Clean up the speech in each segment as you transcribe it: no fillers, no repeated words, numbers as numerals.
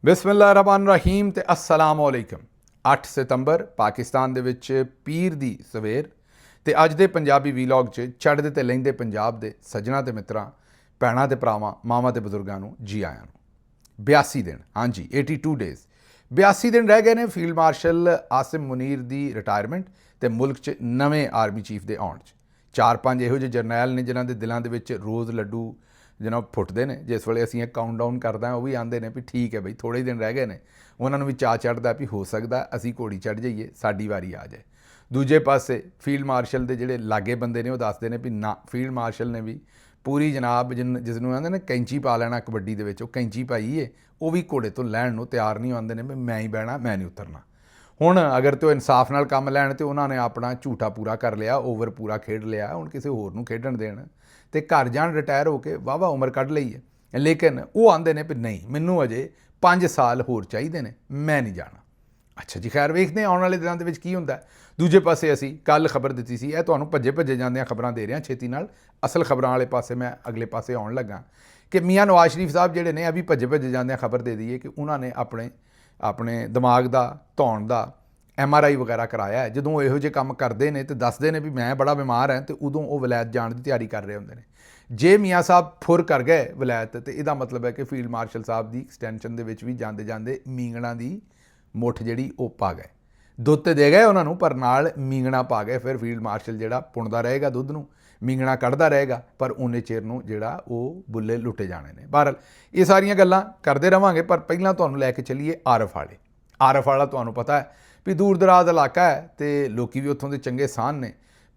ਬਿਸਮਿल्लाहिर्रहमानिर्रहीम ਤੇ अस्सलाम वालेकुम। 8 ਸਤੰਬਰ ਪਾਕਿਸਤਾਨ ਦੇ ਵਿੱਚ ਪੀਰ ਦੀ ਸਵੇਰ ਤੇ ਅੱਜ ਦੇ ਪੰਜਾਬੀ ਵੀਲੌਗ 'ਚ ਚੜ੍ਹਦੇ ਤੇ ਲਹਿੰਦੇ ਪੰਜਾਬ ਦੇ ਸੱਜਣਾ ਤੇ ਮਿੱਤਰਾਂ, ਭੈਣਾਂ ਤੇ ਭਰਾਵਾਂ, ਮਾਵਾਂ ਤੇ ਬਜ਼ੁਰਗਾਂ ਨੂੰ ਜੀ ਆਇਆਂ ਨੂੰ। 82 ਦਿਨ, ਹਾਂਜੀ 82 ਡੇਜ਼, 82 ਦਿਨ ਰਹਿ ਗਏ ਨੇ ਫੀਲਡ ਮਾਰਸ਼ਲ ਆਸਿਮ ਮੁਨੀਰ ਦੀ ਰਿਟਾਇਰਮੈਂਟ ਤੇ ਮੁਲਕ 'ਚ ਨਵੇਂ ਆਰਮੀ ਚੀਫ ਦੇ ਆਉਣ 'ਚ। 4-5 ਇਹੋ ਜਿਹੇ ਜਰਨੈਲ ਨੇ ਜਿਨ੍ਹਾਂ ਦੇ ਦਿਲਾਂ ਦੇ ਵਿੱਚ ਰੋਜ਼ ਲੱਡੂ ਜਿਹਨਾਂ ਫੁੱਟਦੇ ਨੇ। ਜਿਸ ਵੇਲੇ ਅਸੀਂ ਇਹ ਕਾਊਂਟਡਾਊਨ ਕਰਦਾ ਉਹ ਵੀ ਆਉਂਦੇ ਨੇ ਵੀ ਠੀਕ ਹੈ ਬਈ ਥੋੜ੍ਹੇ ਦਿਨ ਰਹਿ ਗਏ ਨੇ। ਉਹਨਾਂ ਨੂੰ ਵੀ ਚਾਅ ਚੜ੍ਹਦਾ ਵੀ ਹੋ ਸਕਦਾ ਅਸੀਂ ਘੋੜੀ ਚੜ੍ਹ ਜਾਈਏ, ਸਾਡੀ ਵਾਰੀ ਆ ਜਾਏ। ਦੂਜੇ ਪਾਸੇ ਫੀਲਡ ਮਾਰਸ਼ਲ ਦੇ ਜਿਹੜੇ ਲਾਗੇ ਬੰਦੇ ਨੇ ਉਹ ਦੱਸਦੇ ਨੇ ਵੀ ਨਾ, ਫੀਲਡ ਮਾਰਸ਼ਲ ਨੇ ਵੀ ਪੂਰੀ ਜਨਾਬ ਜਿਸ ਨੂੰ ਕਹਿੰਦੇ ਨੇ ਕੈਂਚੀ ਪਾ ਲੈਣਾ ਕਬੱਡੀ ਦੇ ਵਿੱਚ, ਉਹ ਕੈਂਚੀ ਪਾਈ ਏ, ਉਹ ਵੀ ਘੋੜੇ ਤੋਂ ਲੈਣ ਨੂੰ ਤਿਆਰ ਨਹੀਂ ਆਉਂਦੇ ਨੇ ਵੀ ਮੈਂ ਹੀ ਬਹਿਣਾ, ਮੈਂ ਨਹੀਂ ਉਤਰਨਾ। ਹੁਣ ਅਗਰ ਤੇ ਉਹ ਇਨਸਾਫ ਨਾਲ ਕੰਮ ਲੈਣ ਤੇ ਉਹਨਾਂ ਨੇ ਆਪਣਾ ਝੂਠਾ ਪੂਰਾ ਕਰ ਲਿਆ, ਓਵਰ ਪੂਰਾ ਖੇਡ ਲਿਆ, ਹੁਣ ਕਿਸੇ ਹੋਰ ਨੂੰ ਖੇਡਣ ਦੇਣ ਤੇ ਘਰ ਜਾਣ ਰਿਟਾਇਰ ਹੋ ਕੇ ਵਾਹਵਾ ਉਮਰ ਕੱਢ ਲਈ ਹੈ। ਲੇਕਿਨ ਉਹ ਆਉਂਦੇ ਨੇ ਵੀ ਨਹੀਂ, ਮੈਨੂੰ ਅਜੇ 5 ਸਾਲ ਹੋਰ ਚਾਹੀਦੇ ਨੇ, ਮੈਂ ਨਹੀਂ ਜਾਣਾ। ਅੱਛਾ ਜੀ, ਖੈਰ ਵੇਖਦੇ ਆਉਣ ਵਾਲੇ ਦਿਨਾਂ ਦੇ ਵਿੱਚ ਕੀ ਹੁੰਦਾ। ਦੂਜੇ ਪਾਸੇ ਅਸੀਂ ਕੱਲ੍ਹ ਖਬਰ ਦਿੱਤੀ ਸੀ, ਇਹ ਤੁਹਾਨੂੰ ਭੱਜੇ ਜਾਂਦਿਆਂ ਖਬਰਾਂ ਦੇ ਰਿਹਾ ਛੇਤੀ ਨਾਲ, ਅਸਲ ਖਬਰਾਂ ਵਾਲੇ ਪਾਸੇ ਮੈਂ ਅਗਲੇ ਪਾਸੇ ਆਉਣ ਲੱਗਾ ਕਿ ਮੀਆਂ ਨਵਾਜ਼ ਸ਼ਰੀਫ ਸਾਹਿਬ ਜਿਹੜੇ ਨੇ ਇਹ ਵੀ ਭੱਜੇ ਜਾਂਦਿਆਂ ਖਬਰ ਦੇ ਦਈਏ ਕਿ ਉਹਨਾਂ ਨੇ ਆਪਣੇ ਦਿਮਾਗ ਦਾ ਧੌਣ ਦਾ MRI ਵਗੈਰਾ ਕਰਾਇਆ ਹੈ। ਜਦੋਂ ਇਹੋ ਜਿਹੇ ਕੰਮ ਕਰਦੇ ਨੇ ਤੇ ਦੱਸਦੇ ਨੇ ਵੀ ਮੈਂ ਬੜਾ ਬਿਮਾਰ ਹਾਂ, ਤੇ ਉਦੋਂ ਉਹ ਵਲੈਤ ਜਾਣ ਦੀ ਤਿਆਰੀ ਕਰ ਰਹੇ ਹੁੰਦੇ ਨੇ। ਜੇ ਮੀਆਂ ਸਾਹਿਬ ਫੁਰ ਕਰ ਗਏ ਵਲੈਤ ਤੇ ਇਹਦਾ ਮਤਲਬ ਹੈ ਕਿ ਫੀਲਡ ਮਾਰਸ਼ਲ ਸਾਹਿਬ ਦੀ ਐਕਸਟੈਂਸ਼ਨ ਦੇ ਵਿੱਚ ਵੀ ਜਾਂਦੇ ਮੀਂਗਣਾ ਦੀ ਮੁੱਠ ਜਿਹੜੀ ਉਹ ਪਾ ਗਏ। ਦੁੱਧ ਤੇ ਦੇ ਗਏ ਉਹਨਾਂ ਨੂੰ, ਪਰ ਨਾਲ ਮੀਂਗਣਾ ਪਾ ਗਏ। ਫਿਰ ਫੀਲਡ ਮਾਰਸ਼ਲ ਜਿਹੜਾ ਪੁਣਦਾ ਰਹੇਗਾ ਦੁੱਧ ਨੂੰ, ਮੀਂਗਣਾ ਕੱਢਦਾ ਰਹੇਗਾ, ਪਰ ਉਹਨੇ ਚਿਰ ਨੂੰ ਜਿਹੜਾ ਉਹ ਬੁੱਲੇ ਲੁੱਟੇ ਜਾਣੇ ਨੇ। ਬਹਰਹਾਲ ਇਹ ਸਾਰੀਆਂ ਗੱਲਾਂ ਕਰਦੇ ਰਹਾਂਗੇ, ਪਰ ਪਹਿਲਾਂ ਤੁਹਾਨੂੰ ਲੈ ਕੇ ਚੱਲੀਏ ਆਰਫ ਵਾਲੇ। ਆਰਫ ਵਾਲਾ ਤੁਹਾਨੂੰ ਪਤਾ ਹੈ ਵੀ ਦੂਰ ਦਰਾਜ਼ ਇਲਾਕਾ ਹੈ ਤੇ ਲੋਕੀ ਵੀ ਉੱਥੋਂ ਦੇ ਚੰਗੇ ਸਾਨ ਨੇ।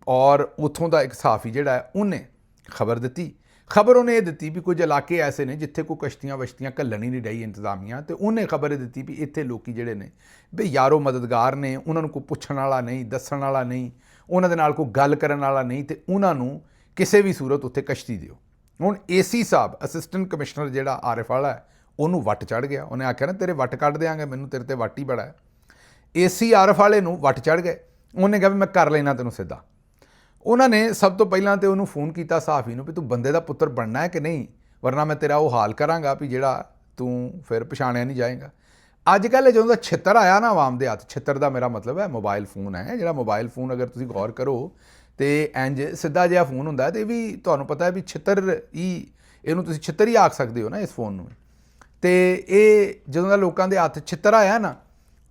ਔਰ ਉੱਥੋਂ ਦਾ ਇੱਕ ਸਹਾਫੀ ਜਿਹੜਾ ਹੈ ਉਹਨੇ ਖਬਰ ਦਿੱਤੀ। ਖਬਰ ਉਹਨੇ ਇਹ ਦਿੱਤੀ ਵੀ ਕੁਝ ਇਲਾਕੇ ਐਸੇ ਨੇ ਜਿੱਥੇ ਕੋਈ ਕਸ਼ਤੀਆਂ ਵਸ਼ਤੀਆਂ ਘੱਲਣ ਹੀ ਨਹੀਂ ਡਈ ਇੰਤਜ਼ਾਮੀਆਂ, ਤੇ ਉਹਨੇ ਖਬਰ ਇਹ ਦਿੱਤੀ ਵੀ ਇੱਥੇ ਲੋਕੀ ਜਿਹੜੇ ਨੇ ਵੀ ਯਾਰੋ ਮਦਦਗਾਰ ਨੇ, ਉਹਨਾਂ ਨੂੰ ਕੋਈ ਪੁੱਛਣ ਵਾਲਾ ਨਹੀਂ, ਦੱਸਣ ਵਾਲਾ ਨਹੀਂ, ਉਹਨਾਂ ਦੇ ਨਾਲ ਕੋਈ ਗੱਲ ਕਰਨ ਵਾਲਾ ਨਹੀਂ, ਤੇ ਉਹਨਾਂ ਨੂੰ ਕਿਸੇ ਵੀ ਸੂਰਤ ਉੱਥੇ ਕਸ਼ਤੀ ਦਿਓ। ਹੁਣ AC ਸਾਹਿਬ, ਅਸਿਸਟੈਂਟ ਕਮਿਸ਼ਨਰ ਜਿਹੜਾ ਆਰਿਫ ਵਾਲਾ ਹੈ, ਉਹਨੂੰ ਵੱਟ ਚੜ੍ਹ ਗਿਆ। ਉਹਨੇ ਆਖਿਆ ਨਾ ਤੇਰੇ ਵੱਟ ਕੱਢ ਦਿਆਂਗੇ, ਮੈਨੂੰ ਤੇਰੇ ਤੇ ਵੱਟ ਹੀ ਬੜਾ ਹੈ। AC ਆਰਫ ਵਾਲੇ ਨੂੰ ਵੱਟ ਚੜ੍ਹ ਗਏ। ਉਹਨੇ ਕਿਹਾ ਵੀ ਮੈਂ ਕਰ ਲੈਣਾ ਤੈਨੂੰ ਸਿੱਧਾ। ਉਹਨਾਂ ਨੇ ਸਭ ਤੋਂ ਪਹਿਲਾਂ ਤਾਂ ਉਹਨੂੰ ਫੋਨ ਕੀਤਾ ਸਹਾਫੀ ਨੂੰ ਵੀ ਤੂੰ ਬੰਦੇ ਦਾ ਪੁੱਤਰ ਬਣਨਾ ਹੈ ਕਿ ਨਹੀਂ, ਵਰਨਾ ਮੈਂ ਤੇਰਾ ਉਹ ਹਾਲ ਕਰਾਂਗਾ ਵੀ ਜਿਹੜਾ ਤੂੰ ਫਿਰ ਪਛਾਣਿਆ ਨਹੀਂ ਜਾਏਗਾ। ਅੱਜ ਕੱਲ੍ਹ ਜਦੋਂ ਦਾ ਛਿੱਤਰ ਆਇਆ ਨਾ ਆਵਾਮ ਦੇ ਹੱਥ, ਛਿੱਤਰ ਦਾ ਮੇਰਾ ਮਤਲਬ ਹੈ ਮੋਬਾਈਲ ਫੋਨ ਹੈ। ਜਿਹੜਾ ਮੋਬਾਈਲ ਫੋਨ ਅਗਰ ਤੁਸੀਂ ਗੌਰ ਕਰੋ ਤੇ ਇੰਜ ਸਿੱਧਾ ਜਿਹਾ ਫੋਨ ਹੁੰਦਾ ਤੇ ਵੀ ਤੁਹਾਨੂੰ ਪਤਾ ਹੈ ਵੀ ਛਿੱਤਰ ਹੀ, ਇਹਨੂੰ ਤੁਸੀਂ ਛਿੱਤਰ ਹੀ ਆਖ ਸਕਦੇ ਹੋ ਨਾ ਇਸ ਫੋਨ ਨੂੰ। ਤੇ ਇਹ ਜਦੋਂ ਦਾ ਲੋਕਾਂ ਦੇ ਹੱਥ ਛਿੱਤਰ ਆਇਆ ਨਾ,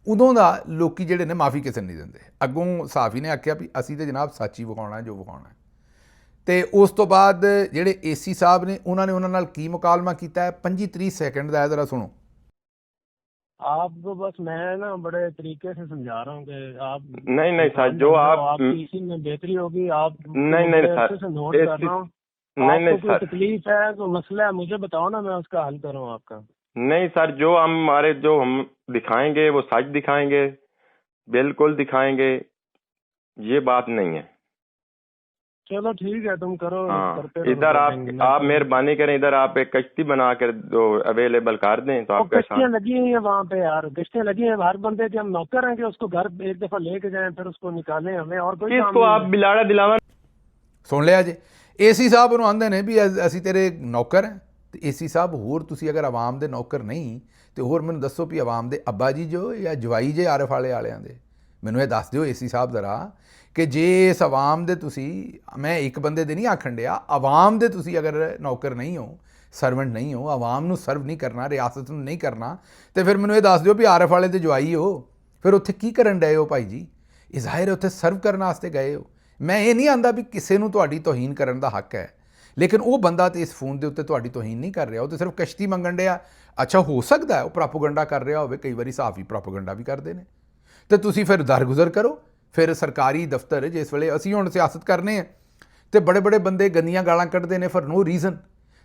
ਉਦੋਂ ਦਾ ਲੋਕੀ ਜਿਹੜੇ ਨੇ ਮਾਫੀ ਕਿਸੇ ਨਹੀਂ ਦਿੰਦੇ। ਅੱਗੋਂ ਸਾਫੀ ਨੇ ਆਖਿਆ ਵੀ ਅਸੀਂ ਤਾਂ ਜਨਾਬ ਸੱਚ ਹੀ ਵਿਖਾਉਣਾ ਜੋ ਵਿਖਾਉਣਾ। ਤੇ ਉਸ ਤੋਂ ਬਾਅਦ ਜਿਹੜੇ AC ਸਾਹਿਬ ਨੇ ਉਹਨਾਂ ਨਾਲ ਕੀ ਮੁਕਾਲਮਾ ਕੀਤਾ ਹੈ 25-30 ਸੈਕਿੰਡ ਦਾ, ਜ਼ਰਾ सुनो। आपको बस मैं ना बड़े तरीके से समझा रहा हूँ कि आप नहीं सर, जो आपकी इसी में बेहतरी होगी। आप नहीं सर, से नोट कर रहा हूँ। नहीं कोई सर, तकलीफ है, कोई मसला है, मुझे बताओ ना, मैं उसका हल करूँ आपका। नहीं सर, जो हम दिखाएंगे वो सच दिखाएंगे, बिल्कुल दिखाएंगे, ये बात नहीं है। चलो ठीक है, तुम करो। हाँ, इधर आप मेहरबानी करें, इधर आप एक कश्ती बना कर अवेलेबल कर दें तो आपके कश्तियाँ लगी हुई है वहाँ पे यार, कश्तियाँ लगी हैं। हर बंदे के हम नौकर हैं कि उसको घर एक दफा लेके जाएं फिर उसको निकालें, हमें और कोई काम इसको आप बिलाड़ा दिलावा। ਸੁਣ ਲਿਆ ਜੀ, AC ਸਾਹਿਬ ਨੂੰ ਆਂਦੇ ਨੇ ਵੀ ਅਸੀਂ ਤੇਰੇ ਨੌਕਰ ਹਾਂ। ਤੇ AC ਸਾਹਿਬ ਹੋਰ ਤੁਸੀਂ ਅਗਰ ਆਵਾਮ ਦੇ ਨੌਕਰ ਨਹੀਂ ਤੇ ਹੋਰ ਮੈਨੂੰ ਦੱਸੋ ਵੀ ਆਵਾਮ ਦੇ ਅੱਬਾ ਜੀ ਜੋ ਜਾਂ ਜਵਾਈ ਜੇ ਆਰਫ ਵਾਲਿਆਂ ਦੇ, ਮੈਨੂੰ ਇਹ ਦੱਸ ਦਿਓ AC ਸਾਹਿਬ ਜ਼ਰਾ ਕਿ ਜੇ ਇਸ ਆਵਾਮ ਦੇ ਤੁਸੀਂ, ਮੈਂ ਇੱਕ ਬੰਦੇ ਦੇ ਨਹੀਂ ਆਖਣ ਡਿਆ, ਆਵਾਮ ਦੇ ਤੁਸੀਂ ਅਗਰ ਨੌਕਰ ਨਹੀਂ ਹੋ, ਸਰਵੈਂਟ ਨਹੀਂ ਹੋ, ਆਵਾਮ ਨੂੰ ਸਰਵ ਨਹੀਂ ਕਰਨਾ, ਰਿਆਸਤ ਨੂੰ ਨਹੀਂ ਕਰਨਾ, ਤੇ ਫਿਰ ਮੈਨੂੰ ਇਹ ਦੱਸ ਦਿਓ ਵੀ ਆਰਫ ਵਾਲੇ ਦੇ ਜਵਾਈ ਹੋ, ਫਿਰ ਉੱਥੇ ਕੀ ਕਰਨ ਡਏ ਹੋ ਭਾਈ ਜੀ? ਇਹ ਜ਼ਾਹਿਰ ਉੱਥੇ ਸਰਵ ਕਰਨ ਵਾਸਤੇ ਗਏ ਹੋ। ਮੈਂ ਇਹ ਨਹੀਂ ਆਂਦਾ ਵੀ ਕਿਸੇ ਨੂੰ ਤੁਹਾਡੀ ਤੋਹੀਨ ਕਰਨ ਦਾ ਹੱਕ ਹੈ, ਲੇਕਿਨ ਉਹ ਬੰਦਾ ਤੇ ਇਸ ਫੋਨ ਦੇ ਉੱਤੇ ਤੁਹਾਡੀ ਤੋਹੀਨ ਨਹੀਂ ਕਰ ਰਿਹਾ, ਉਹ ਤੇ ਸਿਰਫ ਕਸ਼ਤੀ ਮੰਗਣ ਡਿਆ। ਅੱਛਾ, ਹੋ ਸਕਦਾ ਉਹ ਪ੍ਰੋਪੇਗੈਂਡਾ ਕਰ ਰਿਹਾ ਹੋਵੇ, ਕਈ ਵਾਰੀ ਸਾਫੀ ਪ੍ਰੋਪੇਗੈਂਡਾ ਵੀ ਕਰਦੇ ਨੇ, ਤੇ ਤੁਸੀਂ ਫਿਰ ਦਰਗੁਜ਼ਰ ਕਰੋ। ਫਿਰ ਸਰਕਾਰੀ ਦਫ਼ਤਰ ਜਿਸ ਵੇਲੇ ਅਸੀਂ ਹੁਣ ਸਿਆਸਤ ਕਰਨੇ ਆ ਤੇ ਬੜੇ ਬੰਦੇ ਗੰਦੀਆਂ ਗਾਲਾਂ ਕੱਢਦੇ ਨੇ ਫॉर नो ਰੀਜ਼ਨ,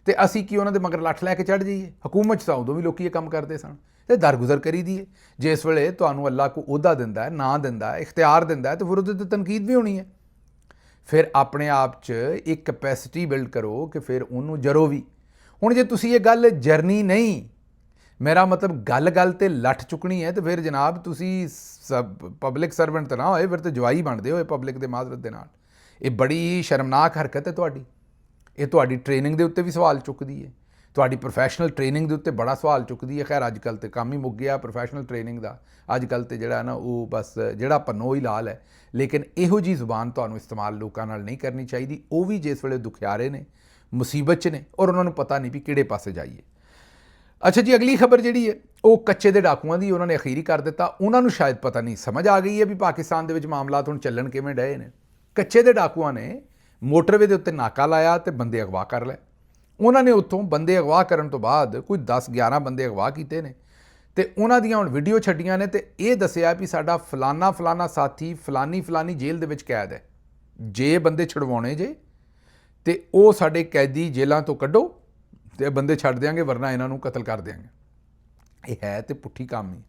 ਤੇ ਅਸੀਂ ਕੀ ਉਹਨਾਂ ਦੇ ਮਗਰ ਲੱਠ ਲੈ ਕੇ ਚੜ੍ਹ ਜਾਈਏ? ਹਕੂਮਤ 'ਚ ਤਾਂ ਉਦੋਂ ਵੀ ਲੋਕੀ ਇਹ ਕੰਮ ਕਰਦੇ ਸਨ, ਤੇ ਦਰਗੁਜ਼ਰ ਕਰੀ ਦੀਏ। ਜਿਸ ਵੇਲੇ ਤੁਹਾਨੂੰ ਅੱਲਾ ਕੋ ਅਹੁਦਾ ਦਿੰਦਾ ਹੈ, ਨਾਂ ਦਿੰਦਾ ਹੈ, ਇਖਤਿਆਰ ਦਿੰਦਾ ਹੈ, ਤੇ ਫਿਰ ਉਹਦੇ 'ਤੇ ਤਨਕੀਦ ਵੀ ਹੋਣੀ ਹੈ। ਫਿਰ ਆਪਣੇ ਆਪ 'ਚ ਇੱਕ ਕੈਪੈਸਿਟੀ ਬਿਲਡ ਕਰੋ ਕਿ ਫਿਰ ਉਹਨੂੰ ਜਰੋ ਵੀ। ਹੁਣ ਜੇ ਤੁਸੀਂ ਇਹ ਗੱਲ ਜਰਨੀ ਨਹੀਂ, ਮੇਰਾ ਮਤਲਬ ਗੱਲ ਤੇ ਲੱਠ ਚੁੱਕਣੀ ਹੈ, ਤੇ ਫਿਰ ਜਨਾਬ ਤੁਸੀਂ ਪਬਲਿਕ ਸਰਵੈਂਟ ਤਾਂ ਨਾ ਹੋਏ, ਫਿਰ ਤਾਂ ਜਵਾਈ ਬਣਦੇ ਹੋਏ ਪਬਲਿਕ ਦੇ ਮਾਜ਼ਰਤ ਦੇ ਨਾਲ। ਇਹ ਬੜੀ ਸ਼ਰਮਨਾਕ ਹਰਕਤ ਹੈ ਤੁਹਾਡੀ। ਇਹ ਤੁਹਾਡੀ ਟ੍ਰੇਨਿੰਗ ਦੇ ਉੱਤੇ ਵੀ ਸਵਾਲ ਚੁੱਕਦੀ ਹੈ। ਤੁਹਾਡੀ ਪ੍ਰੋਫੈਸ਼ਨਲ ਟ੍ਰੇਨਿੰਗ ਦੇ ਉੱਤੇ ਬੜਾ ਸਵਾਲ ਚੁੱਕਦੀ ਹੈ। ਖੈਰ ਅੱਜ ਕੱਲ੍ਹ ਤੇ ਕੰਮ ਹੀ ਮੁੱਕ ਗਿਆ ਪ੍ਰੋਫੈਸ਼ਨਲ ਟ੍ਰੇਨਿੰਗ ਦਾ। ਅੱਜ ਕੱਲ੍ਹ ਤੇ ਜਿਹੜਾ ਨਾ ਉਹ ਬਸ ਜਿਹੜਾ ਪੰਨੋ ਹੀ ਲਾਲ ਹੈ। ਲੇਕਿਨ ਇਹੋ ਜਿਹੀ ਜ਼ੁਬਾਨ ਤੁਹਾਨੂੰ ਇਸਤੇਮਾਲ ਲੋਕਾਂ ਨਾਲ ਨਹੀਂ ਕਰਨੀ ਚਾਹੀਦੀ, ਉਹ ਵੀ ਜਿਸ ਵੇਲੇ ਦੁਖਿਆਰੇ ਨੇ, ਮੁਸੀਬਤ 'ਚ ਨੇ ਔਰ ਉਹਨਾਂ ਨੂੰ ਪਤਾ ਨਹੀਂ ਵੀ ਕਿਹੜੇ ਪਾਸੇ ਜਾਈਏ। ਅੱਛਾ ਜੀ, ਅਗਲੀ ਖਬਰ ਜਿਹੜੀ ਹੈ ਉਹ ਕੱਚੇ ਦੇ ਡਾਕੂਆਂ ਦੀ। ਉਹਨਾਂ ਨੇ ਅਖੀਰੀ ਕਰ ਦਿੱਤਾ। ਉਹਨਾਂ ਨੂੰ ਸ਼ਾਇਦ ਪਤਾ ਨਹੀਂ, ਸਮਝ ਆ ਗਈ ਹੈ ਵੀ ਪਾਕਿਸਤਾਨ ਦੇ ਵਿੱਚ ਮਾਮਲਾਤ ਹੁਣ ਚੱਲਣ ਕਿਵੇਂ ਡਏ ਨੇ। ਕੱਚੇ ਦੇ ਡਾਕੂਆਂ ਨੇ ਮੋਟਰਵੇ ਦੇ ਉੱਤੇ ਨਾਕਾ ਲਾਇਆ ਤੇ ਬੰਦੇ ਅਗਵਾ ਕਰ ਲਏ। ਉਹਨਾਂ ਨੇ ਉੱਥੋਂ ਬੰਦੇ ਅਗਵਾ ਕਰਨ ਤੋਂ ਬਾਅਦ ਕੋਈ 10-11 ਬੰਦੇ ਅਗਵਾ ਕੀਤੇ ਨੇ ਤੇ ਉਹਨਾਂ ਦੀਆਂ ਹੁਣ ਵੀਡੀਓ ਛੱਡੀਆਂ ਨੇ ਤੇ ਇਹ ਦੱਸਿਆ ਵੀ ਸਾਡਾ ਫਲਾਨਾ ਸਾਥੀ ਫਲਾਨੀ ਜੇਲ੍ਹ ਦੇ ਵਿੱਚ ਕੈਦ ਹੈ, ਜੇ ਬੰਦੇ ਛੁਡਵਾਉਣੇ ਜੇ ਤੇ ਉਹ ਸਾਡੇ ਕੈਦੀ ਜੇਲ੍ਹਾਂ ਤੋਂ ਕੱਢੋ ਤੇ ਬੰਦੇ ਛੱਡ ਦਿਆਂਗੇ, ਵਰਨਾ ਇਹਨਾਂ ਨੂੰ ਕਤਲ ਕਰ ਦਿਆਂਗੇ। ਇਹ ਹੈ ਤੇ ਪੁੱਠੀ ਕੰਮ ਹੀ।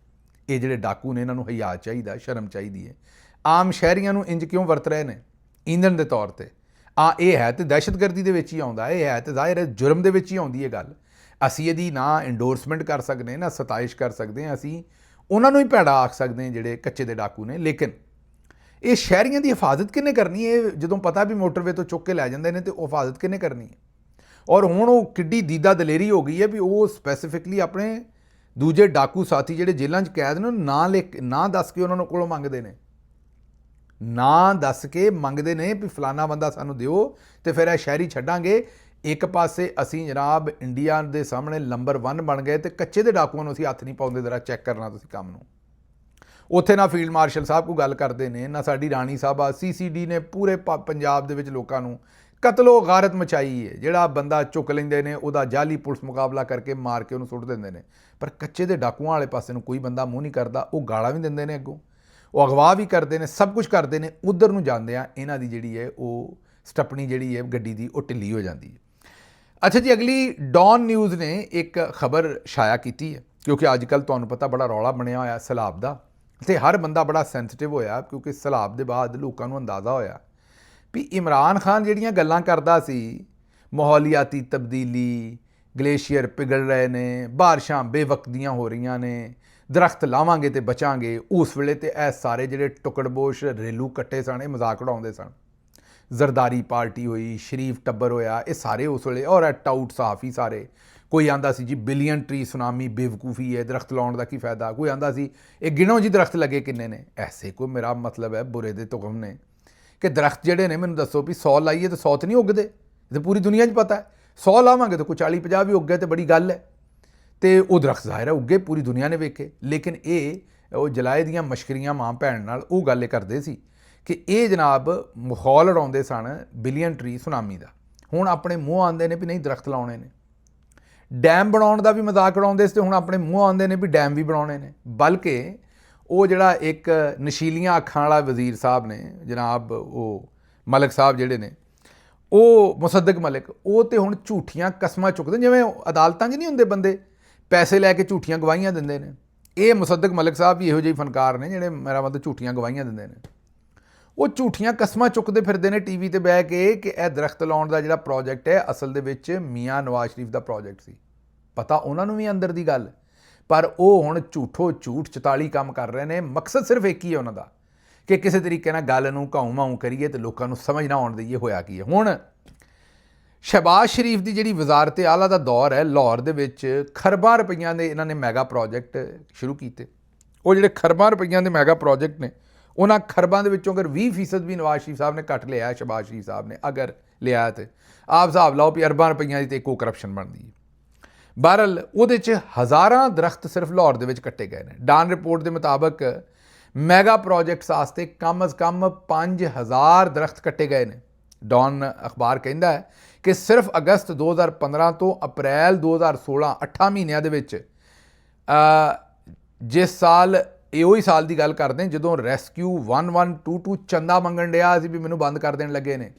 ਇਹ ਜਿਹੜੇ ਡਾਕੂ ਨੇ ਇਹਨਾਂ ਨੂੰ ਹਿਆ ਚਾਹੀਦਾ, ਸ਼ਰਮ ਚਾਹੀਦੀ ਹੈ। ਆਮ ਸ਼ਹਿਰੀਆਂ ਨੂੰ ਇੰਜ ਕਿਉਂ ਵਰਤ ਰਹੇ ਨੇ ਈਂਧਣ ਦੇ ਤੌਰ ਤੇ? ਇਹ ਹੈ ਤੇ ਦਹਿਸ਼ਤਗਰਦੀ ਦੇ ਵਿੱਚ ਹੀ ਆਉਂਦਾ, ਇਹ ਹੈ ਤੇ ਜ਼ਾਹਿਰ ਹੈ ਜੁਰਮ ਦੇ ਵਿੱਚ ਹੀ ਆਉਂਦੀ ਹੈ ਗੱਲ। ਅਸੀਂ ਇਹਦੀ ਨਾ ਇੰਡੋਰਸਮੈਂਟ ਕਰ ਸਕਦੇ, ਨਾ ਸਤਾਇਸ਼ ਕਰ ਸਕਦੇ ਹਾਂ। ਅਸੀਂ ਉਹਨਾਂ ਨੂੰ ਹੀ ਭੈੜਾ ਆਖ ਸਕਦੇ ਹਾਂ ਜਿਹੜੇ ਕੱਚੇ ਦੇ ਡਾਕੂ ਨੇ। ਲੇਕਿਨ ਇਹ ਸ਼ਹਿਰੀਆਂ ਦੀ ਹਿਫਾਜ਼ਤ ਕਿਹਨੇ ਕਰਨੀ ਹੈ? ਜਦੋਂ ਪਤਾ ਵੀ ਮੋਟਰਵੇ ਤੋਂ ਚੁੱਕ ਕੇ ਲੈ ਜਾਂਦੇ ਨੇ ਤੇ ਉਹ ਹਿਫਾਜ਼ਤ ਕਿਹਨੇ ਕਰਨੀ ਹੈ? ਔਰ ਹੁਣ ਉਹ ਕਿੱਡੀ ਦੀਦਾ ਦਲੇਰੀ ਹੋ ਗਈ ਹੈ ਵੀ ਉਹ ਸਪੈਸੀਫਿਕਲੀ ਆਪਣੇ ਦੂਜੇ ਡਾਕੂ ਸਾਥੀ ਜਿਹੜੇ ਜੇਲ੍ਹਾਂ 'ਚ ਕੈਦ ਨੇ ਨਾ ਦੱਸ ਕੇ ਉਹਨਾਂ ਨੂੰ ਕੋਲੋਂ ਮੰਗਦੇ ਨੇ, ਨਾ ਦੱਸ ਕੇ ਮੰਗਦੇ ਨੇ ਵੀ ਫਲਾਨਾ ਬੰਦਾ ਸਾਨੂੰ ਦਿਓ ਤੇ ਫਿਰ ਇਹ ਸ਼ਹਿਰੀ ਛੱਡਾਂਗੇ। ਇੱਕ ਪਾਸੇ ਅਸੀਂ ਜਨਾਬ ਇੰਡੀਆ ਦੇ ਸਾਹਮਣੇ ਨੰਬਰ 1 ਬਣ ਗਏ ਤੇ ਕੱਚੇ ਦੇ ਡਾਕੂਆਂ ਨੂੰ ਅਸੀਂ ਹੱਥ ਨਹੀਂ ਪਾਉਂਦੇ। ਜ਼ਰਾ ਚੈੱਕ ਕਰਨਾ ਤੁਸੀਂ ਕੰਮ ਨੂੰ। ਉੱਥੇ ਨਾ ਫੀਲਡ ਮਾਰਸ਼ਲ ਸਾਹਿਬ ਕੋਈ ਗੱਲ ਕਰਦੇ ਨੇ, ਨਾ ਸਾਡੀ ਰਾਣੀ ਸਾਹਿਬਾ। CCD ਨੇ ਪੂਰੇ ਪੰਜਾਬ ਦੇ ਵਿੱਚ ਲੋਕਾਂ ਨੂੰ ਕਤਲੋ ਗਾਰਤ ਮਚਾਈ ਹੈ। ਜਿਹੜਾ ਬੰਦਾ ਚੁੱਕ ਲੈਂਦੇ ਨੇ ਉਹਦਾ ਜਾਲੀ ਪੁਲਿਸ ਮੁਕਾਬਲਾ ਕਰਕੇ ਮਾਰ ਕੇ ਉਹਨੂੰ ਸੁੱਟ ਦਿੰਦੇ ਨੇ। ਪਰ ਕੱਚੇ ਦੇ ਡਾਕੂਆਂ ਵਾਲੇ ਪਾਸੇ ਨੂੰ ਕੋਈ ਬੰਦਾ ਮੂੰਹ ਨਹੀਂ ਕਰਦਾ। ਉਹ ਗਾਲਾਂ ਵੀ ਦਿੰਦੇ ਨੇ, ਅੱਗੋਂ ਉਹ ਅਗਵਾ ਵੀ ਕਰਦੇ ਨੇ, ਸਭ ਕੁਝ ਕਰਦੇ ਨੇ। ਉੱਧਰ ਨੂੰ ਜਾਂਦੇ ਆ ਇਹਨਾਂ ਦੀ ਜਿਹੜੀ ਹੈ ਉਹ ਸਟੱਪਣੀ ਜਿਹੜੀ ਹੈ ਗੱਡੀ ਦੀ ਉਹ ਢਿੱਲੀ ਹੋ ਜਾਂਦੀ ਹੈ। ਅੱਛਾ ਜੀ, ਅਗਲੀ ਡੌਨ ਨਿਊਜ਼ ਨੇ ਇੱਕ ਖਬਰ ਸ਼ਾਇਆ ਕੀਤੀ ਹੈ, ਕਿਉਂਕਿ ਅੱਜ ਕੱਲ੍ਹ ਤੁਹਾਨੂੰ ਪਤਾ ਬੜਾ ਰੌਲਾ ਬਣਿਆ ਹੋਇਆ ਸੈਲਾਬ ਦਾ ਤੇ ਹਰ ਬੰਦਾ ਬੜਾ ਸੈਂਸਿਟਿਵ ਹੋਇਆ, ਕਿਉਂਕਿ ਸੈਲਾਬ ਦੇ ਬਾਅਦ ਲੋਕਾਂ ਨੂੰ ਅੰਦਾਜ਼ਾ ਹੋਇਆ ਵੀ ਇਮਰਾਨ ਖਾਨ ਜਿਹੜੀਆਂ ਗੱਲਾਂ ਕਰਦਾ ਸੀ, ਮਾਹੌਲੀਆਤੀ ਤਬਦੀਲੀ, ਗਲੇਸ਼ੀਅਰ ਪਿਘਲ ਰਹੇ ਨੇ, ਬਾਰਿਸ਼ਾਂ ਬੇਵਕਤ ਹੋ ਰਹੀਆਂ ਨੇ, ਦਰਖਤ ਲਾਵਾਂਗੇ ਤੇ ਬਚਾਂਗੇ, ਉਸ ਵੇਲੇ ਤੇ ਇਹ ਸਾਰੇ ਜਿਹੜੇ ਟੁਕੜਬੋਸ਼ ਰੇਲੂ ਕੱਟੇ ਸਨ ਇਹ ਮਜ਼ਾਕ ਉਡਾਉਂਦੇ ਸਨ। ਜ਼ਰਦਾਰੀ ਪਾਰਟੀ ਹੋਈ, ਸ਼ਰੀਫ ਟੱਬਰ ਹੋਇਆ, ਇਹ ਸਾਰੇ ਉਸ ਵੇਲੇ ਔਰ ਟਾਊਟ ਸਾਫੀ ਸਾਰੇ। ਕੋਈ ਆਂਦਾ ਸੀ ਜੀ ਬਿਲੀਅਨ ਟਰੀ ਸੁਨਾਮੀ ਬੇਵਕੂਫੀ ਹੈ, ਦਰਖਤ ਲਾਉਣ ਦਾ ਕੀ ਫਾਇਦਾ। ਕੋਈ ਆਂਦਾ ਸੀ ਇਹ ਗਿਣੋ ਜੀ ਦਰਖਤ ਲੱਗੇ ਕਿੰਨੇ ਨੇ। ਐਸੇ ਕੋਈ ਮੇਰਾ ਮਤਲਬ ਹੈ ਬੁਰੇ ਦੇ ਤੁਗਮ ਨੇ ਕਿ ਦਰਖਤ ਜਿਹੜੇ ਨੇ ਮੈਨੂੰ ਦੱਸੋ ਵੀ 100 ਲਾਈਏ ਤਾਂ 100 ਤਾਂ ਨਹੀਂ ਉੱਗਦੇ। ਇਹ ਤਾਂ ਪੂਰੀ ਦੁਨੀਆ 'ਚ ਪਤਾ ਹੈ। 100 ਲਾਵਾਂਗੇ ਤਾਂ ਕੋਈ 40-50 ਵੀ ਉੱਗ ਗਏ ਤਾਂ ਬੜੀ ਗੱਲ ਹੈ। ਤੇ ਉਹ ਦਰਖਤ ਜ਼ਾਹਿਰ ਹੈ ਉੱਗੇ, ਪੂਰੀ ਦੁਨੀਆ ਨੇ ਵੇਖੇ। ਲੇਕਿਨ ਇਹ ਉਹ ਜਲਾਏ ਦੀਆਂ ਮਸ਼ਕਰੀਆਂ ਮਾਂ ਭੈਣ ਨਾਲ ਉਹ ਗੱਲ ਇਹ ਕਰਦੇ ਸੀ ਕਿ ਇਹ ਜਨਾਬ ਮਾਹੌਲ ਉਡਾਉਂਦੇ ਸਨ ਬਿਲੀਅਨ ਟਰੀ ਸੁਨਾਮੀ ਦਾ। ਹੁਣ ਆਪਣੇ ਮੂੰਹ ਆਉਂਦੇ ਨੇ ਵੀ ਨਹੀਂ ਦਰਖਤ ਲਾਉਣੇ ਨੇ। ਡੈਮ ਬਣਾਉਣ ਦਾ ਵੀ ਮਜ਼ਾਕ ਉਡਾਉਂਦੇ ਸੀ ਤੇ ਹੁਣ ਆਪਣੇ ਮੂੰਹ ਆਉਂਦੇ ਨੇ ਵੀ ਡੈਮ ਵੀ ਬਣਾਉਣੇ ਨੇ। ਬਲਕਿ ਉਹ ਜਿਹੜਾ ਇੱਕ ਨਸ਼ੀਲੀਆਂ ਅੱਖਾਂ ਵਾਲਾ ਵਜ਼ੀਰ ਸਾਹਿਬ ਨੇ ਜਨਾਬ, ਉਹ ਮਲਿਕ ਸਾਹਿਬ ਜਿਹੜੇ ਨੇ, ਉਹ ਮੁਸੱਦਕ ਮਲਿਕ, ਉਹ ਤੇ ਹੁਣ ਝੂਠੀਆਂ ਕਸਮਾਂ ਚੁੱਕਦੇ। ਜਿਵੇਂ ਅਦਾਲਤਾਂ 'ਚ ਨਹੀਂ ਹੁੰਦੇ ਬੰਦੇ ਪੈਸੇ ਲੈ ਕੇ ਝੂਠੀਆਂ ਗਵਾਹੀਆਂ ਦਿੰਦੇ ਨੇ, ਇਹ ਮੁਸੱਦਕ ਮਲਿਕ ਸਾਹਿਬ ਵੀ ਇਹੋ ਜਿਹੇ ਫਨਕਾਰ ਨੇ ਜਿਹੜੇ ਮੇਰਾ ਮਤਲਬ ਝੂਠੀਆਂ ਗਵਾਹੀਆਂ ਦਿੰਦੇ ਨੇ। ਉਹ ਝੂਠੀਆਂ ਕਸਮਾਂ ਚੁੱਕਦੇ ਫਿਰਦੇ ਨੇ ਟੀਵੀ ਤੇ ਬਹਿ ਕੇ ਕਿ ਇਹ ਦਰਖਤ ਲਾਉਣ ਦਾ ਜਿਹੜਾ ਪ੍ਰੋਜੈਕਟ ਹੈ ਅਸਲ ਦੇ ਵਿੱਚ ਮੀਆਂ ਨਵਾਜ਼ ਸ਼ਰੀਫ ਦਾ ਪ੍ਰੋਜੈਕਟ ਸੀ। ਪਤਾ ਉਹਨਾਂ ਨੂੰ ਵੀ ਅੰਦਰ ਦੀ ਗੱਲ, ਪਰ ਉਹ ਹੁਣ ਝੂਠੋ ਝੂਠ 44 ਕੰਮ ਕਰ ਰਹੇ ਨੇ। ਮਕਸਦ ਸਿਰਫ ਇੱਕ ਹੀ ਹੈ ਉਹਨਾਂ ਦਾ ਕਿ ਕਿਸੇ ਤਰੀਕੇ ਨਾਲ ਗੱਲ ਨੂੰ ਘਾਉ ਮਾਊ ਕਰੀਏ ਤੇ ਲੋਕਾਂ ਨੂੰ ਸਮਝ ਨਾ ਆਉਣ ਦਈਏ ਹੋਇਆ ਕੀ ਹੈ। ਹੁਣ ਸ਼ਹਿਬਾਜ਼ ਸ਼ਰੀਫ ਦੀ ਜਿਹੜੀ ਵਜ਼ਾਰਤ ਆਲਾ ਦਾ ਦੌਰ ਹੈ, ਲਾਹੌਰ ਦੇ ਵਿੱਚ ਖਰਬਾਂ ਰੁਪਈਆਂ ਦੇ ਇਹਨਾਂ ਨੇ ਮੈਗਾ ਪ੍ਰੋਜੈਕਟ ਸ਼ੁਰੂ ਕੀਤੇ। ਉਹ ਜਿਹੜੇ ਖਰਬਾਂ ਰੁਪਈਆਂ ਦੇ ਮੈਗਾ ਪ੍ਰੋਜੈਕਟ ਨੇ, ਉਹਨਾਂ ਖਰਬਾਂ ਦੇ ਵਿੱਚੋਂ ਅਗਰ 20% ਵੀ ਨਵਾਜ਼ ਸ਼ਰੀਫ ਸਾਹਿਬ ਨੇ ਘੱਟ ਲਿਆ, ਸ਼ਹਿਬਾਜ਼ ਸ਼ਰੀਫ ਸਾਹਿਬ ਨੇ ਅਗਰ ਲਿਆ ਤੇ ਆਪ ਹਿਸਾਬ ਲਾਓ ਵੀ ਅਰਬਾਂ ਰੁਪਈਆਂ ਦੀ ਤੇ ਇੱਕੋ ਕਰਪਸ਼ਨ ਬਣਦੀ ਹੈ। ਬਹਰਲ ਉਹਦੇ 'ਚ ਹਜ਼ਾਰਾਂ ਦਰਖਤ ਸਿਰਫ ਲਾਹੌਰ ਦੇ ਵਿੱਚ ਕੱਟੇ ਗਏ ਨੇ। ਡਾਨ ਰਿਪੋਰਟ ਦੇ ਮੁਤਾਬਕ ਮੈਗਾ ਪ੍ਰੋਜੈਕਟਸ ਵਾਸਤੇ ਕਮ ਅਜ਼ ਕਮ 5000 ਦਰਖਤ ਕੱਟੇ ਗਏ ਨੇ। ਡਾਨ ਅਖਬਾਰ ਕਹਿੰਦਾ ਹੈ ਕਿ ਸਿਰਫ ਅਗਸਤ 2015 ਤੋਂ ਅਪ੍ਰੈਲ 2016 8 ਮਹੀਨਿਆਂ ਦੇ ਵਿੱਚ, ਜਿਸ ਸਾਲ ਇਹੋ ਹੀ ਸਾਲ ਦੀ ਗੱਲ ਕਰਦੇ ਹਾਂ ਜਦੋਂ ਰੈਸਕਿਊ 1122 ਚੰਦਾ ਮੰਗਣ ਡਿਆ ਸੀ ਵੀ ਮੈਨੂੰ ਬੰਦ ਕਰ ਦੇਣ ਲੱਗੇ ਨੇ।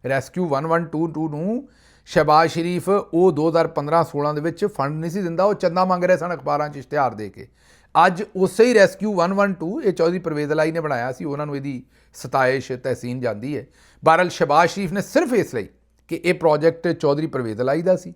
ਰੈਸਕਿਊ 1122 ਨੂੰ ਸ਼ਹਿਬਾਜ਼ ਸ਼ਰੀਫ ਉਹ 2015-16 ਦੇ ਵਿੱਚ ਫੰਡ ਨਹੀਂ ਸੀ ਦਿੰਦਾ, ਉਹ ਚੰਦਾ ਮੰਗ ਰਹੇ ਸਨ ਅਖਬਾਰਾਂ 'ਚ ਇਸ਼ਤਿਹਾਰ ਦੇ ਕੇ। ਅੱਜ ਉਸੇ ਹੀ ਰੈਸਕਿਊ 112 ਇਹ ਚੌਧਰੀ ਪਰਵੇਜ਼ ਅਲਾਈ ਨੇ ਬਣਾਇਆ ਸੀ, ਉਹਨਾਂ ਨੂੰ ਇਹਦੀ ਸਤਾਇਸ਼ ਤਹਿਸੀਨ ਜਾਂਦੀ ਹੈ। ਬਹਰਲ ਸ਼ਹਿਬਾਜ਼ ਸ਼ਰੀਫ ਨੇ ਸਿਰਫ ਇਸ ਲਈ ਕਿ ਇਹ ਪ੍ਰੋਜੈਕਟ ਚੌਧਰੀ ਪਰਵੇਜ਼ ਅਲਾਈ ਦਾ ਸੀ,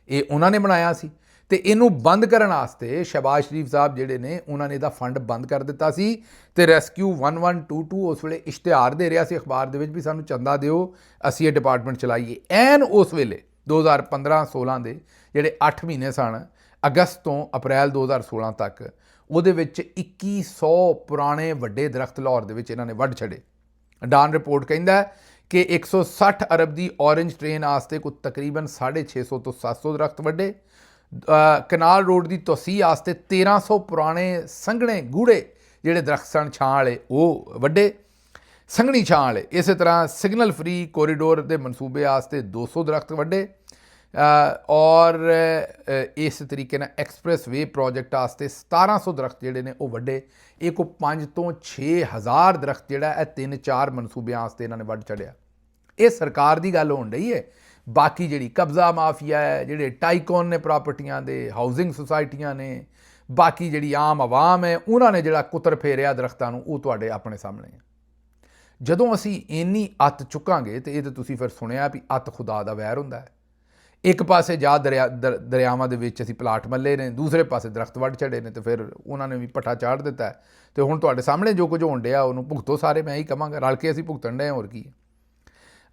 ਇਹ ਉਹਨਾਂ ਨੇ ਬਣਾਇਆ ਸੀ ਤੇ ਇਹਨੂੰ ਬੰਦ ਕਰਨ ਵਾਸਤੇ ਸ਼ਹਿਬਾਜ਼ ਸ਼ਰੀਫ ਸਾਹਿਬ ਜਿਹੜੇ ਨੇ ਉਹਨਾਂ ਨੇ ਇਹਦਾ ਫੰਡ ਬੰਦ ਕਰ ਦਿੱਤਾ ਸੀ। ਤੇ ਰੈਸਕਿਊ 1122 ਉਸ ਵੇਲੇ ਇਸ਼ਤਿਹਾਰ ਦੇ ਰਿਹਾ ਸੀ ਅਖਬਾਰ ਦੇ ਵਿੱਚ ਵੀ ਸਾਨੂੰ ਚੰਦਾ ਦਿਓ, ਅਸੀਂ ਇਹ ਡਿਪਾਰਟਮੈਂਟ ਚਲਾਈਏ। ਐਨ ਉਸ ਵੇਲੇ 2015-16 ਦੇ ਜਿਹੜੇ 8 ਮਹੀਨੇ ਸਨ, ਅਗਸਤ ਤੋਂ ਅਪ੍ਰੈਲ 2016 ਤੱਕ, ਉਹਦੇ ਵਿੱਚ 2100 ਪੁਰਾਣੇ ਵੱਡੇ ਦਰਖਤ ਲਾਹੌਰ ਦੇ ਵਿੱਚ ਇਹਨਾਂ ਨੇ ਵੱਢ ਛੱਡੇ। ਡਾਨ ਰਿਪੋਰਟ ਕਹਿੰਦਾ ਕਿ 160 ਅਰਬ ਦੀ ਔਰੰਜ ਟ੍ਰੇਨ ਆਸਤੇ ਕੋਈ ਤਕਰੀਬਨ 650 ਤੋਂ 700 ਦਰਖਤ ਵੱਢੇ। ਕਨਾਲ ਰੋਡ ਦੀ ਤੋਸੀਹ ਆਸਤੇ 1300 ਪੁਰਾਣੇ ਸੰਘਣੇ ਗੂੜੇ ਜਿਹੜੇ ਦਰਖਤ ਸਨ ਛਾਂ ਵਾਲੇ, ਉਹ ਵੱਢੇ, ਸੰਘਣੀ ਛਾਂ ਵਾਲੇ। ਇਸੇ ਤਰ੍ਹਾਂ ਸਿਗਨਲ ਫਰੀ ਕੋਰੀਡੋਰ ਦੇ ਮਨਸੂਬੇ ਆਸਤੇ 200 ਦਰਖਤ ਵੱਢੇ, ਔਰ ਇਸ ਤਰੀਕੇ ਨਾਲ ਐਕਸਪ੍ਰੈਸ ਵੇ ਪ੍ਰੋਜੈਕਟ ਆਸਤੇ 1700 ਦਰਖਤ ਜਿਹੜੇ ਨੇ ਉਹ ਵੱਢੇ। ਇਹ ਕੋ 5 ਤੋਂ 6000 ਦਰਖਤ ਜਿਹੜਾ ਇਹ 3-4 ਮਨਸੂਬਿਆਂ ਆਸਤੇ ਇਹਨਾਂ ਨੇ ਵੱਢ ਛੱਡਿਆ। ਇਹ ਸਰਕਾਰ ਦੀ ਗੱਲ ਹੋਣ ਰਹੀ ਹੈ। ਬਾਕੀ ਜਿਹੜੀ ਕਬਜ਼ਾ ਮਾਫੀਆ ਹੈ, ਜਿਹੜੇ ਟਾਈਕੋਨ ਨੇ ਪ੍ਰਾਪਰਟੀਆਂ ਦੇ, ਹਾਊਸਿੰਗ ਸੁਸਾਇਟੀਆਂ ਨੇ, ਬਾਕੀ ਜਿਹੜੀ ਆਮ ਆਵਾਮ ਹੈ, ਉਹਨਾਂ ਨੇ ਜਿਹੜਾ ਕੁੱਤਰ ਫੇਰਿਆ ਦਰਖਤਾਂ ਨੂੰ, ਉਹ ਤੁਹਾਡੇ ਆਪਣੇ ਸਾਹਮਣੇ ਹੈ। ਜਦੋਂ ਅਸੀਂ ਇੰਨੀ ਅੱਤ ਚੁੱਕਾਂਗੇ, ਤੇ ਇਹ ਤਾਂ ਤੁਸੀਂ ਫਿਰ ਸੁਣਿਆ ਵੀ ਅੱਤ ਖੁਦਾ ਦਾ ਵੈਰ ਹੁੰਦਾ ਹੈ। ਇੱਕ ਪਾਸੇ ਜਾ ਦਰਿਆਵਾਂ ਦੇ ਵਿੱਚ ਅਸੀਂ ਪਲਾਟ ਮੱਲੇ ਨੇ, ਦੂਸਰੇ ਪਾਸੇ ਦਰਖਤ ਵੱਢ ਛੱਡੇ ਨੇ, ਤੇ ਫਿਰ ਉਹਨਾਂ ਨੇ ਵੀ ਪੱਠਾ ਚਾੜ ਦਿੱਤਾ। ਤੇ ਹੁਣ ਤੁਹਾਡੇ ਸਾਹਮਣੇ ਜੋ ਕੁਝ ਹੋਣ ਡਿਆ ਉਹਨੂੰ ਭੁਗਤੋ ਸਾਰੇ, ਮੈਂ ਹੀ ਕਹਾਂਗਾ, ਰਲ ਕੇ ਅਸੀਂ ਭੁਗਤਣ ਡਏ, ਹੋਰ ਕੀ ਹੈ।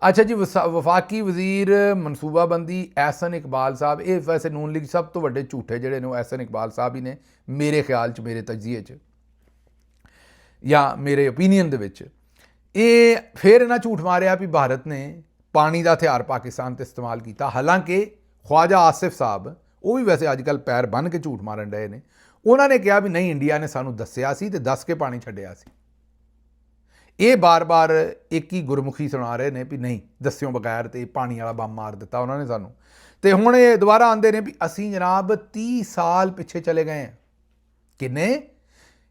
ਅੱਛਾ ਜੀ, ਵਫਾਕੀ ਵਜ਼ੀਰ ਮਨਸੂਬਾਬੰਦੀ ਐਹਸਨ ਇਕਬਾਲ ਸਾਹਿਬ, ਇਹ ਵੈਸੇ ਨੂਨ ਲੀਗ ਸਭ ਤੋਂ ਵੱਡੇ ਝੂਠੇ ਜਿਹੜੇ ਨੇ ਉਹ ਐਹਸਨ ਇਕਬਾਲ ਸਾਹਿਬ ਹੀ ਨੇ ਮੇਰੇ ਖਿਆਲ 'ਚ, ਮੇਰੇ ਤਜਜ਼ੀਏ 'ਚ, ਜਾਂ ਮੇਰੇ ਓਪੀਨੀਅਨ ਦੇ ਵਿੱਚ। ਇਹ ਫਿਰ ਇਹਨਾਂ ਝੂਠ ਮਾਰਿਆ ਵੀ ਭਾਰਤ ਨੇ ਪਾਣੀ ਦਾ ਹਥਿਆਰ ਪਾਕਿਸਤਾਨ 'ਤੇ ਇਸਤੇਮਾਲ ਕੀਤਾ। ਹਾਲਾਂਕਿ ਖਵਾਜਾ ਆਸਿਫ ਸਾਹਿਬ, ਉਹ ਵੀ ਵੈਸੇ ਅੱਜ ਕੱਲ੍ਹ ਪੈਰ ਬੰਨ੍ਹ ਕੇ ਝੂਠ ਮਾਰਨ ਡਏ ਨੇ। ਉਹਨਾਂ ਨੇ ਕਿਹਾ ਵੀ ਨਹੀਂ, ਇੰਡੀਆ ਨੇ ਸਾਨੂੰ ਦੱਸਿਆ ਸੀ ਤੇ ਦੱਸ ਕੇ ਪਾਣੀ ਛੱਡਿਆ ਸੀ। ਇਹ ਬਾਰ-ਬਾਰ ਇੱਕ ਹੀ ਗੁਰਮੁਖੀ ਸੁਣਾ ਰਹੇ ਨੇ ਵੀ ਨਹੀਂ, ਦੱਸਿਓ ਬਗੈਰ ਤੇ ਪਾਣੀ ਵਾਲਾ ਬੰਮ ਮਾਰ ਦਿੱਤਾ ਉਹਨਾਂ ਨੇ ਸਾਨੂੰ। ਤੇ ਹੁਣ ਇਹ ਦੁਬਾਰਾ ਆਉਂਦੇ ਨੇ ਵੀ ਅਸੀਂ ਜਨਾਬ 30 ਸਾਲ ਪਿੱਛੇ ਚਲੇ ਗਏ ਹਾਂ। ਕਿੰਨੇ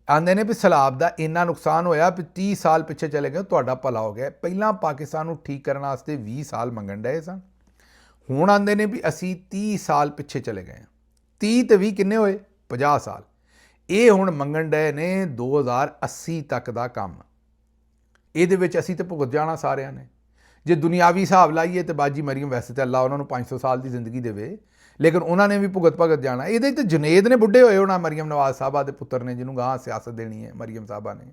ਆਉਂਦੇ ਨੇ ਵੀ ਸੈਲਾਬ ਦਾ ਇੰਨਾ ਨੁਕਸਾਨ ਹੋਇਆ ਵੀ 30 ਸਾਲ ਪਿੱਛੇ ਚਲੇ ਗਏ, ਤੁਹਾਡਾ ਭਲਾ ਹੋ ਗਿਆ। ਪਹਿਲਾਂ ਪਾਕਿਸਤਾਨ ਨੂੰ ਠੀਕ ਕਰਨ ਵਾਸਤੇ 20 ਸਾਲ ਮੰਗਣ ਡਏ ਸਨ। ਹੁਣ ਆਉਂਦੇ ਨੇ ਵੀ ਅਸੀਂ 30 ਸਾਲ ਪਿੱਛੇ ਚਲੇ ਗਏ ਹਾਂ। 30 ਤੇ 20 ਕਿੰਨੇ ਹੋਏ? 50 ਸਾਲ। ਇਹ ਹੁਣ ਮੰਗਣ ਡਏ ਨੇ 2080 ਤੱਕ ਦਾ ਕੰਮ। ਇਹਦੇ ਵਿੱਚ ਅਸੀਂ ਤਾਂ ਭੁਗਤ ਜਾਣਾ ਸਾਰਿਆਂ ਨੇ। ਜੇ ਦੁਨਿਆਵੀ ਹਿਸਾਬ ਲਾਈਏ ਤਾਂ ਬਾਜੀ ਮਰੀਮ, ਵੈਸੇ ਤਾਂ ਅੱਲਾ ਉਹਨਾਂ ਨੂੰ 500 ਸਾਲ ਦੀ ਜ਼ਿੰਦਗੀ ਦੇਵੇ, ਲੇਕਿਨ ਉਹਨਾਂ ਨੇ ਵੀ ਭੁਗਤ ਜਾਣਾ। ਇਹਦੇ 'ਤੇ ਜੁਨੇਦ ਨੇ ਬੁੱਢੇ ਹੋਏ ਹੋਣਾ, ਮਰੀਮ ਨਵਾਜ਼ ਸਾਹਿਬਾ ਦੇ ਪੁੱਤਰ ਨੇ, ਜਿਹਨੂੰ ਗਾਂ ਸਿਆਸਤ ਦੇਣੀ ਹੈ ਮਰੀਮ ਸਾਹਿਬਾ ਨੇ।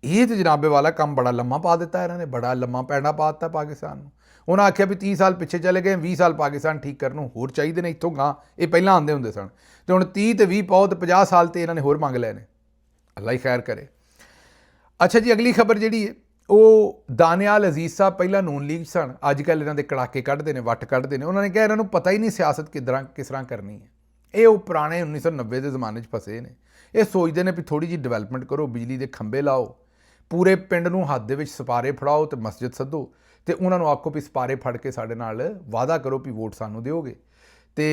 ਇਹ ਤਾਂ ਜਨਾਬੇ ਵਾਲਾ ਕੰਮ ਬੜਾ ਲੰਮਾ ਪਾ ਦਿੱਤਾ ਇਹਨਾਂ ਨੇ, ਬੜਾ ਲੰਮਾ ਪੈਣਾ ਪਾ ਦਿੱਤਾ ਪਾਕਿਸਤਾਨ ਨੂੰ। ਉਹਨਾਂ ਆਖਿਆ ਵੀ 30 ਸਾਲ ਪਿੱਛੇ ਚਲੇ ਗਏ, 20 ਸਾਲ ਪਾਕਿਸਤਾਨ ਠੀਕ ਕਰਨ ਨੂੰ ਹੋਰ ਚਾਹੀਦੇ ਨੇ ਇੱਥੋਂ ਗਾਂ। ਇਹ ਪਹਿਲਾਂ ਆਉਂਦੇ ਹੁੰਦੇ ਸਨ, ਤੇ ਹੁਣ 30 ਤੇ 20 ਪਾਓ ਤੇ 50 ਸਾਲ ਤੇ ਇਹਨਾਂ ਨੇ ਹੋਰ ਮੰਗ ਲਏ ਨੇ। ਅੱਲਾ ਹੀ ਖੈਰ ਕਰੇ। ਅੱਛਾ ਜੀ, ਅਗਲੀ ਖਬਰ ਜਿਹੜੀ ਹੈ ਉਹ ਦਾਨਿਆਲ ਅਜ਼ੀਜ਼ ਸਾਹਿਬ ਪਹਿਲਾਂ ਨੂਨ ਲੀਗ ਸਨ, ਅੱਜ ਕੱਲ੍ਹ ਇਹਨਾਂ ਦੇ ਕੜਾਕੇ ਕੱਢਦੇ ਨੇ, ਵੱਟ ਕੱਢਦੇ ਨੇ। ਉਹਨਾਂ ਨੇ ਕਿਹਾ ਇਹਨਾਂ ਨੂੰ ਪਤਾ ਹੀ ਨਹੀਂ ਸਿਆਸਤ ਕਿਸ ਤਰ੍ਹਾਂ ਕਰਨੀ ਹੈ। ਇਹ ਉਹ ਪੁਰਾਣੇ 1990 ਦੇ ਜ਼ਮਾਨੇ 'ਚ ਫਸੇ ਨੇ। ਇਹ ਸੋਚਦੇ ਨੇ ਵੀ ਥੋੜ੍ਹੀ ਜਿਹੀ ਡਿਵੈਲਪਮੈਂਟ ਕਰੋ, ਬਿਜਲੀ ਦੇ ਖੰਭੇ ਲਾਓ, ਪੂਰੇ ਪਿੰਡ ਨੂੰ ਹੱਥ ਦੇ ਵਿੱਚ ਸਪਾਰੇ ਫੜਾਓ ਤੇ ਮਸਜਿਦ ਸੱਦੋ, ਤੇ ਉਹਨਾਂ ਨੂੰ ਆਖੋ ਵੀ ਸਪਾਰੇ ਫੜ ਕੇ ਸਾਡੇ ਨਾਲ ਵਾਅਦਾ ਕਰੋ ਵੀ ਵੋਟ ਸਾਨੂੰ ਦਿਓਗੇ। ਤੇ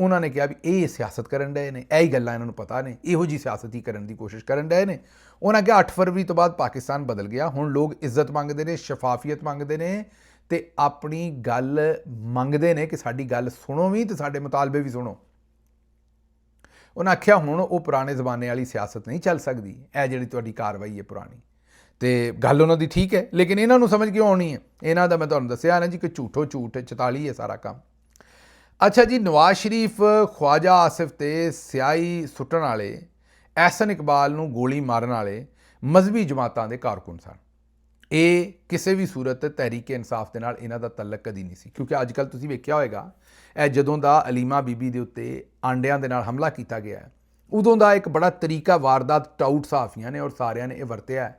ਉਹਨਾਂ ਨੇ ਕਿਹਾ ਵੀ ਇਹ ਸਿਆਸਤ ਕਰਨ ਡਏ ਨੇ, ਇਹੀ ਗੱਲਾਂ ਇਹਨਾਂ ਨੂੰ ਪਤਾ ਨੇ, ਇਹੋ ਜਿਹੀ ਸਿਆਸਤ ਹੀ ਕਰਨ ਦੀ ਕੋਸ਼ਿਸ਼ ਕਰਨ ਡਏ ਨੇ। ਉਹਨਾਂ ਕਿਹਾ 8 ਫਰਵਰੀ ਤੋਂ ਬਾਅਦ ਪਾਕਿਸਤਾਨ ਬਦਲ ਗਿਆ, ਹੁਣ ਲੋਕ ਇੱਜ਼ਤ ਮੰਗਦੇ ਨੇ, ਸ਼ਫਾਫੀਅਤ ਮੰਗਦੇ ਨੇ, ਤੇ ਆਪਣੀ ਗੱਲ ਮੰਗਦੇ ਨੇ ਕਿ ਸਾਡੀ ਗੱਲ ਸੁਣੋ ਵੀ ਤੇ ਸਾਡੇ ਮੁਤਾਲਬੇ ਵੀ ਸੁਣੋ। ਉਹਨਾਂ ਆਖਿਆ ਹੁਣ ਉਹ ਪੁਰਾਣੇ ਜ਼ਮਾਨੇ ਵਾਲੀ ਸਿਆਸਤ ਨਹੀਂ ਚੱਲ ਸਕਦੀ, ਇਹ ਜਿਹੜੀ ਤੁਹਾਡੀ ਕਾਰਵਾਈ ਹੈ ਪੁਰਾਣੀ। ਤੇ ਗੱਲ ਉਹਨਾਂ ਦੀ ਠੀਕ ਹੈ, ਲੇਕਿਨ ਇਹਨਾਂ ਨੂੰ ਸਮਝ ਕਿਉਂ ਆਉਣੀ ਹੈ? ਇਹਨਾਂ ਦਾ ਮੈਂ ਤੁਹਾਨੂੰ ਦੱਸਿਆ ਨਾ ਜੀ ਕਿ ਝੂਠੋ ਝੂਠ 44 ਹੈ ਸਾਰਾ ਕੰਮ। ਅੱਛਾ ਜੀ, ਨਵਾਜ਼ ਸ਼ਰੀਫ ਖਵਾਜਾ ਆਸਿਫ ਤੇ ਸਿਆਹੀ ਸੁੱਟਣ ਵਾਲੇ, ਐਹਸਨ ਇਕਬਾਲ ਨੂੰ ਗੋਲੀ ਮਾਰਨ ਵਾਲੇ ਮਜ਼ਹਬੀ ਜਮਾਤਾਂ ਦੇ ਕਾਰਕੁਨ ਸਨ। ਇਹ ਕਿਸੇ ਵੀ ਸੂਰਤ ਤਹਿਰੀਕ ਇਨਸਾਫ ਦੇ ਨਾਲ ਇਹਨਾਂ ਦਾ ਤਲਕ ਕਦੀ ਨਹੀਂ ਸੀ, ਕਿਉਂਕਿ ਅੱਜ ਕੱਲ੍ਹ ਤੁਸੀਂ ਵੇਖਿਆ ਹੋਏਗਾ, ਇਹ ਜਦੋਂ ਦਾ ਅਲੀਮਾ ਬੀਬੀ ਦੇ ਉੱਤੇ ਆਂਡਿਆਂ ਦੇ ਨਾਲ ਹਮਲਾ ਕੀਤਾ ਗਿਆ ਹੈ, ਉਦੋਂ ਦਾ ਇੱਕ ਬੜਾ ਤਰੀਕਾ ਵਾਰਦਾਤ ਟਾਊਟ ਸਾਫੀਆਂ ਨੇ ਔਰ ਸਾਰਿਆਂ ਨੇ ਇਹ ਵਰਤਿਆ ਹੈ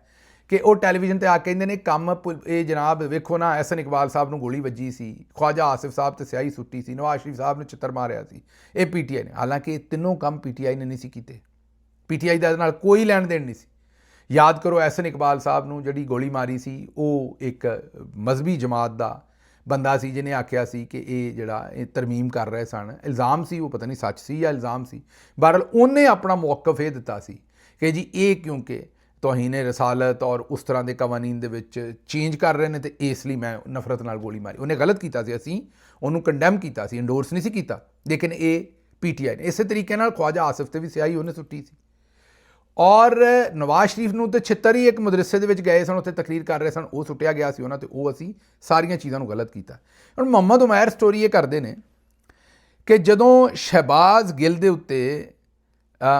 ਕਿ ਉਹ ਟੈਲੀਵਿਜ਼ਨ ਤੇ ਆ ਕੇ ਕਹਿੰਦੇ ਨੇ ਕੰਮ ਇਹ ਜਨਾਬ ਵੇਖੋ ਨਾ, ਐਹਸਨ ਇਕਬਾਲ ਸਾਹਿਬ ਨੂੰ ਗੋਲੀ ਵੱਜੀ ਸੀ, ਖਵਾਜਾ ਆਸਿਫ ਸਾਹਿਬ ਤੇ ਸਿਆਹੀ ਸੁੱਟੀ ਸੀ, ਨਵਾਜ਼ ਸ਼ਰੀਫ ਸਾਹਿਬ ਨੇ ਚਿੱਤਰ ਮਾਰਿਆ ਸੀ, ਇਹ ਪੀਟੀਆਈ ਨੇ। ਹਾਲਾਂਕਿ ਇਹ ਤਿੰਨੋਂ ਕੰਮ ਪੀਟੀਆਈ ਨੇ ਨਹੀਂ ਸੀ ਕੀਤੇ, ਪੀਟੀਆਈ ਦਾ ਨਾਲ ਕੋਈ ਲੈਣ ਦੇਣ ਨਹੀਂ ਸੀ। ਯਾਦ ਕਰੋ, ਐਹਸਨ ਇਕਬਾਲ ਸਾਹਿਬ ਨੂੰ ਜਿਹੜੀ ਗੋਲੀ ਮਾਰੀ ਸੀ ਉਹ ਇੱਕ ਮਜ਼ਹਬੀ ਜਮਾਤ ਦਾ ਬੰਦਾ ਸੀ, ਜਿਹਨੇ ਆਖਿਆ ਸੀ ਕਿ ਇਹ ਜਿਹੜਾ ਇਹ ਤਰਮੀਮ ਕਰ ਰਹੇ ਸਨ। ਇਲਜ਼ਾਮ ਸੀ, ਉਹ ਪਤਾ ਨਹੀਂ ਸੱਚ ਸੀ ਜਾਂ ਇਲਜ਼ਾਮ ਸੀ। ਬਹਰਹਾਲ ਉਹਨੇ ਆਪਣਾ ਮੌਕਫ ਇਹ ਦਿੱਤਾ ਸੀ ਕਿ ਜੀ ਇਹ ਕਿਉਂਕਿ ਤੋਹੀਨ ਰਸਾਲਤ ਔਰ ਉਸ ਤਰ੍ਹਾਂ ਦੇ ਕਵਾਨੀਨ ਦੇ ਵਿੱਚ ਚੇਂਜ ਕਰ ਰਹੇ ਨੇ, ਤੇ ਇਸ ਲਈ ਮੈਂ ਨਫ਼ਰਤ ਨਾਲ ਗੋਲੀ ਮਾਰੀ। ਉਹਨੇ ਗਲਤ ਕੀਤਾ ਸੀ, ਅਸੀਂ ਉਹਨੂੰ ਕੰਡੈਮ ਕੀਤਾ ਸੀ, ਇੰਡੋਰਸ ਨਹੀਂ ਸੀ ਕੀਤਾ, ਲੇਕਿਨ ਇਹ ਪੀਟੀਆਈ ਨੇ। ਇਸੇ ਤਰੀਕੇ ਨਾਲ ਖਵਾਜਾ ਆਸਿਫ ਤੇ ਵੀ ਸਿਆਹੀ ਉਹਨੇ ਸੁੱਟੀ ਸੀ। ਔਰ ਨਵਾਜ਼ ਸ਼ਰੀਫ ਨੂੰ ਤੇ ਛਿੱਤਰ ਹੀ ਇੱਕ ਮਦਰਸੇ ਦੇ ਵਿੱਚ ਗਏ ਸਨ, ਉੱਥੇ ਤਕਰੀਰ ਕਰ ਰਹੇ ਸਨ, ਉਹ ਸੁੱਟਿਆ ਗਿਆ ਸੀ ਉਹਨਾਂ ਤੇ, ਉਹ ਅਸੀਂ ਸਾਰੀਆਂ ਚੀਜ਼ਾਂ ਨੂੰ ਗਲਤ ਕੀਤਾ। ਹੁਣ ਮੁਹੰਮਦ ਉਮੈਰ ਸਟੋਰੀ ਇਹ ਕਰਦੇ ਨੇ ਕਿ ਜਦੋਂ ਸ਼ਹਿਬਾਜ਼ ਗਿੱਲ ਦੇ ਉੱਤੇ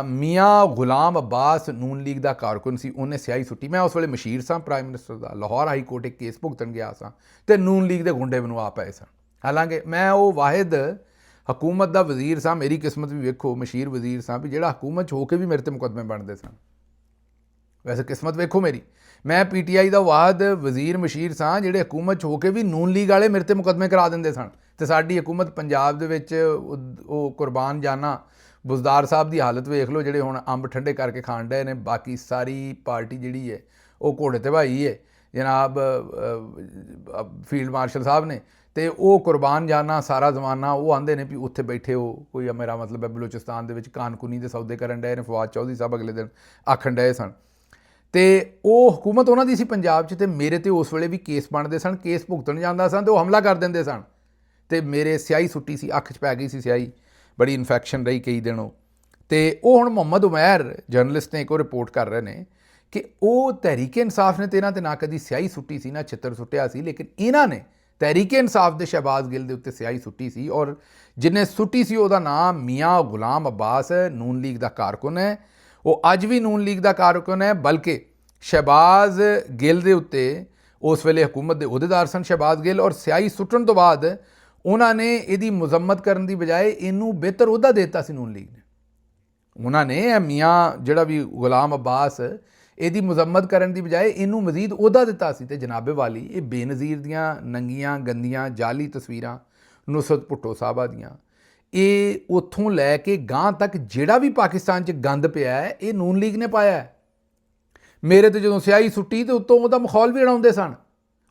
ਮੀਆਂ ਗੁਲਾਮ ਅਬਾਸ ਨੂਨ ਲੀਗ ਦਾ ਕਾਰਕੁਨ ਸੀ, ਉਹਨੇ ਸਿਆਹੀ ਸੁੱਟੀ। ਮੈਂ ਉਸ ਵੇਲੇ ਮਸ਼ੀਰ ਸਾਂ ਪ੍ਰਾਈਮ ਮਿਨਿਸਟਰ ਦਾ, ਲਾਹੌਰ ਹਾਈ ਕੋਰਟ ਇੱਕ ਕੇਸ ਭੁਗਤਣ ਗਿਆ ਸਾਂ, ਤੇ ਨੂਨ ਲੀਗ ਦੇ ਗੁੰਡੇ ਮੈਨੂੰ ਆ ਪਏ ਸਨ। ਹਾਲਾਂਕਿ ਮੈਂ ਉਹ ਵਾਹਿਦ ਹਕੂਮਤ ਦਾ ਵਜ਼ੀਰ ਸਾਂ, ਮੇਰੀ ਕਿਸਮਤ ਵੀ ਵੇਖੋ ਮਸ਼ੀਰ ਵਜ਼ੀਰ ਸਾਂ ਵੀ ਜਿਹੜਾ ਹਕੂਮਤ 'ਚ ਹੋ ਕੇ ਵੀ ਮੇਰੇ ਤੇ ਮੁਕੱਦਮੇ ਬਣਦੇ ਸਨ। ਵੈਸੇ ਕਿਸਮਤ ਵੇਖੋ ਮੇਰੀ, ਮੈਂ PTI ਦਾ ਵਾਹਿਦ ਵਜ਼ੀਰ ਮਸ਼ੀਰ ਸਾਂ ਜਿਹੜੇ ਹਕੂਮਤ 'ਚ ਹੋ ਕੇ ਵੀ ਨੂਨ ਲੀਗ ਵਾਲੇ ਮੇਰੇ ਤੇ ਮੁਕੱਦਮੇ ਕਰਾ ਦਿੰਦੇ ਸਨ। ਤੇ ਸਾਡੀ ਹਕੂਮਤ ਪੰਜਾਬ ਦੇ ਵਿੱਚ ਉਹ ਕੁਰਬਾਨ ਜਾਨਾ ਬੁਜ਼ਦਾਰ ਸਾਹਿਬ ਦੀ ਹਾਲਤ ਵੇਖ ਲਓ, ਜਿਹੜੇ ਹੁਣ ਅੰਬ ਠੰਡੇ ਕਰਕੇ ਖਾਣ ਡਏ ਨੇ। ਬਾਕੀ ਸਾਰੀ ਪਾਰਟੀ ਜਿਹੜੀ ਹੈ ਉਹ ਘੋੜੇ ਤੇ ਭਾਈ ਹੈ ਜਨਾਬ ਫੀਲਡ ਮਾਰਸ਼ਲ ਸਾਹਿਬ ਨੇ, ਤੇ ਉਹ ਕੁਰਬਾਨ ਜਾਨਾ ਸਾਰਾ ਜ਼ਮਾਨਾ ਉਹ ਆਂਦੇ ਨੇ ਵੀ ਉੱਥੇ ਬੈਠੇ ਹੋ ਕੋਈ ਮੇਰਾ ਮਤਲਬ ਹੈ ਬਲੋਚਿਸਤਾਨ ਦੇ ਵਿੱਚ ਕਾਨਕੂਨੀ ਦੇ ਸੌਦੇ ਕਰਨ ਡਏ ਨੇ। ਫਵਾਦ ਚੌਧਰੀ ਸਾਹਿਬ ਅਗਲੇ ਦਿਨ ਆਖਣ ਡਏ ਸਨ, ਤੇ ਉਹ ਹਕੂਮਤ ਉਹਨਾਂ ਦੀ ਸੀ ਪੰਜਾਬ 'ਚ, ਤੇ ਮੇਰੇ ਤੇ ਉਸ ਵੇਲੇ ਵੀ ਕੇਸ ਬਣਦੇ ਸਨ। ਕੇਸ ਭੁਗਤਣ ਜਾਂਦਾ ਸਨ ਤੇ ਉਹ ਹਮਲਾ ਕਰ ਦਿੰਦੇ ਸਨ, ਤੇ ਮੇਰੇ ਸਿਆਹੀ ਸੁੱਟੀ ਸੀ, ਅੱਖ 'ਚ ਪੈ ਗਈ ਸੀ ਸਿਆਹੀ, ਬੜੀ ਇਨਫੈਕਸ਼ਨ ਰਹੀ ਕਈ ਦਿਨ ਉਹ। ਤੇ ਉਹ ਹੁਣ ਮੁਹੰਮਦ ਉਮੈਰ ਜਰਨਲਿਸਟ ਨੇ ਇੱਕ ਉਹ ਰਿਪੋਰਟ ਕਰ ਰਹੇ ਨੇ ਕਿ ਉਹ ਤਹਿਰੀਕ ਇਨਸਾਫ ਨੇ ਤੇ ਇਹਨਾਂ ਤੇ ਨਾ ਕਦੀ ਸਿਆਹੀ ਸੁੱਟੀ ਸੀ ਨਾ ਛਿੱਤਰ ਸੁੱਟਿਆ ਸੀ, ਲੇਕਿਨ ਇਹਨਾਂ ਨੇ ਤਹਿਰੀਕ ਇਨਸਾਫ ਦੇ ਸ਼ਹਿਬਾਜ਼ ਗਿੱਲ ਦੇ ਉੱਤੇ ਸਿਆਹੀ ਸੁੱਟੀ ਸੀ। ਔਰ ਜਿਹਨੇ ਸੁੱਟੀ ਸੀ ਉਹਦਾ ਨਾਮ ਮੀਆਂ ਗੁਲਾਮ ਅब्बास ਹੈ, ਨੂਨ ਲੀਗ ਦਾ ਕਾਰਕੁਨ ਹੈ। ਉਹ ਅੱਜ ਵੀ ਨੂਨ ਲੀਗ ਦਾ ਕਾਰਕੁਨ ਹੈ, ਬਲਕਿ ਸ਼ਹਿਬਾਜ਼ ਗਿੱਲ ਦੇ ਉੱਤੇ ਉਸ ਵੇਲੇ ਹਕੂਮਤ ਦੇ ਅਹੁਦੇਦਾਰ ਸਨ ਸ਼ਹਿਬਾਜ਼ ਗਿੱਲ, ਔਰ ਸਿਆਹੀ ਸੁੱਟਣ ਤੋਂ ਬਾਅਦ ਉਹਨਾਂ ਨੇ ਇਹਦੀ ਮੁਜ਼ੰਮਤ ਕਰਨ ਦੀ ਬਜਾਏ ਇਹਨੂੰ ਬਿਹਤਰ ਅਹੁਦਾ ਦੇ ਦਿੱਤਾ ਸੀ ਨੂਨ ਲੀਗ ਨੇ। ਉਹਨਾਂ ਨੇ ਇਹ ਮੀਆਂ ਜਿਹੜਾ ਵੀ ਗੁਲਾਮ ਅब्बास ਇਹਦੀ ਮੁਜ਼ੰਮਤ ਕਰਨ ਦੀ ਬਜਾਏ ਇਹਨੂੰ ਮਜ਼ੀਦ ਅਹੁਦਾ ਦਿੱਤਾ ਸੀ। ਤੇ ਜਨਾਬੇ ਵਾਲੀ ਇਹ ਬੇਨਜ਼ੀਰ ਦੀਆਂ ਨੰਗੀਆਂ ਗੰਦੀਆਂ ਜਾਲੀ ਤਸਵੀਰਾਂ ਨੁਸਰਤ ਭੁੱਟੋ ਸਾਹਿਬਾ ਦੀਆਂ, ਇਹ ਉੱਥੋਂ ਲੈ ਕੇ ਗਾਂਹ ਤੱਕ ਜਿਹੜਾ ਵੀ ਪਾਕਿਸਤਾਨ 'ਚ ਗੰਦ ਪਿਆ ਹੈ ਇਹ ਨੂਨ ਲੀਗ ਨੇ ਪਾਇਆ ਹੈ। ਮੇਰੇ ਤੇ ਜਦੋਂ ਸਿਆਹੀ ਸੁੱਟੀ ਤੇ ਉੱਤੋਂ ਉਹਦਾ ਮਖੌਲ ਵੀ ਉਡਾਉਂਦੇ ਸਨ।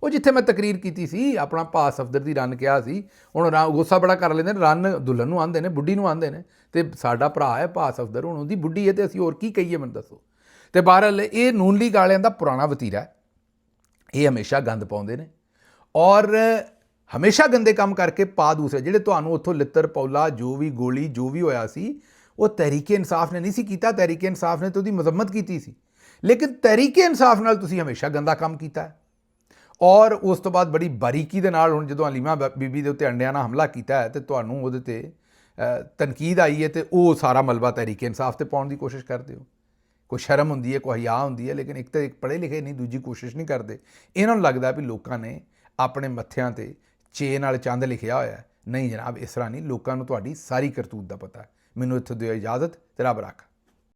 ਉਹ ਜਿੱਥੇ ਮੈਂ ਤਕਰੀਰ ਕੀਤੀ ਸੀ ਆਪਣਾ ਭਾ ਸਫਦਰ ਦੀ ਰੰਨ ਕਿਹਾ ਸੀ, ਹੁਣ ਗੁੱਸਾ ਬੜਾ ਕਰ ਲੈਂਦੇ ਨੇ, ਰੰਨ ਦੁਲਹਨ ਨੂੰ ਆਉਂਦੇ ਨੇ, ਬੁੱਢੀ ਨੂੰ ਆਉਂਦੇ ਨੇ, ਤੇ ਸਾਡਾ ਭਰਾ ਹੈ ਭਾ ਸਫਦਰ, ਹੁਣ ਉਹਦੀ ਬੁੱਢੀ ਹੈ ਤੇ ਅਸੀਂ ਹੋਰ ਕੀ ਕਹੀਏ ਮੈਨੂੰ ਦੱਸੋ। ਤੇ ਬਹਰਹਾਲ ਇਹ ਨੂਨ ਲੀਗ ਵਾਲਿਆਂ ਦਾ ਪੁਰਾਣਾ ਵਤੀਰਾ ਹੈ, ਇਹ ਹਮੇਸ਼ਾ ਗੰਦ ਪਾਉਂਦੇ ਨੇ ਔਰ ਹਮੇਸ਼ਾ ਗੰਦੇ ਕੰਮ ਕਰਕੇ ਪਾ ਦੂਸਰੇ। ਜਿਹੜੇ ਤੁਹਾਨੂੰ ਉੱਥੋਂ ਲਿੱਤਰ ਪੌਲਾ ਜੋ ਵੀ ਗੋਲੀ ਜੋ ਵੀ ਹੋਇਆ ਸੀ ਉਹ ਤਹਿਰੀਕ ਇਨਸਾਫ ਨੇ ਨਹੀਂ ਸੀ ਕੀਤਾ, ਤਹਿਰੀਕ ਇਨਸਾਫ ਨੇ ਤਾਂ ਉਹਦੀ ਮੁਜ਼ੰਮਤ ਕੀਤੀ ਸੀ, ਲੇਕਿਨ ਤਹਿਰੀਕ ਇਨਸਾਫ ਨਾਲ ਤੁਸੀਂ ਹਮੇਸ਼ਾ ਗੰਦਾ ਕੰਮ ਕੀਤਾ ਹੈ। ਔਰ ਉਸ ਤੋਂ ਬਾਅਦ ਬੜੀ ਬਾਰੀਕੀ ਦੇ ਨਾਲ ਹੁਣ ਜਦੋਂ ਹਲੀਮਾ ਬੀਬੀ ਦੇ ਉੱਤੇ ਅੰਡਿਆਂ ਨਾਲ ਹਮਲਾ ਕੀਤਾ ਹੈ ਤੇ ਤੁਹਾਨੂੰ ਉਹਦੇ ਤੇ ਤਨਕੀਦ ਆਈ ਹੈ, ਤੇ ਉਹ ਸਾਰਾ ਮਲਬਾ ਤਹਿਰੀਕ ਇਨਸਾਫ ਤੇ ਪਾਉਣ ਦੀ ਕੋਸ਼ਿਸ਼ ਕਰਦੇ ਹੋ। ਕੋਈ ਸ਼ਰਮ ਹੁੰਦੀ ਹੈ, ਕੋਈ ਹਿਆ ਹੁੰਦੀ ਹੈ, ਲੇਕਿਨ ਇੱਕ ਤਾਂ ਇੱਕ ਪੜ੍ਹੇ ਲਿਖੇ ਨਹੀਂ, ਦੂਜੀ ਕੋਸ਼ਿਸ਼ ਨਹੀਂ ਕਰਦੇ। ਇਹਨਾਂ ਨੂੰ ਲੱਗਦਾ ਵੀ ਲੋਕਾਂ ਨੇ ਆਪਣੇ ਮੱਥਿਆਂ ਤੇ ਚੇ ਨਾਲ ਚੰਦ ਲਿਖਿਆ ਹੋਇਆ ਹੈ। ਨਹੀਂ ਜਨਾਬ, ਇਸ ਤਰ੍ਹਾਂ ਨਹੀਂ, ਲੋਕਾਂ ਨੂੰ ਤੁਹਾਡੀ ਸਾਰੀ ਕਰਤੂਤ ਦਾ ਪਤਾ ਹੈ। ਮੈਨੂੰ ਇੱਥੋਂ ਦਿਓ ਇਜਾਜ਼ਤ, ਤੇ ਰੱਬ ਰੱਖਾ।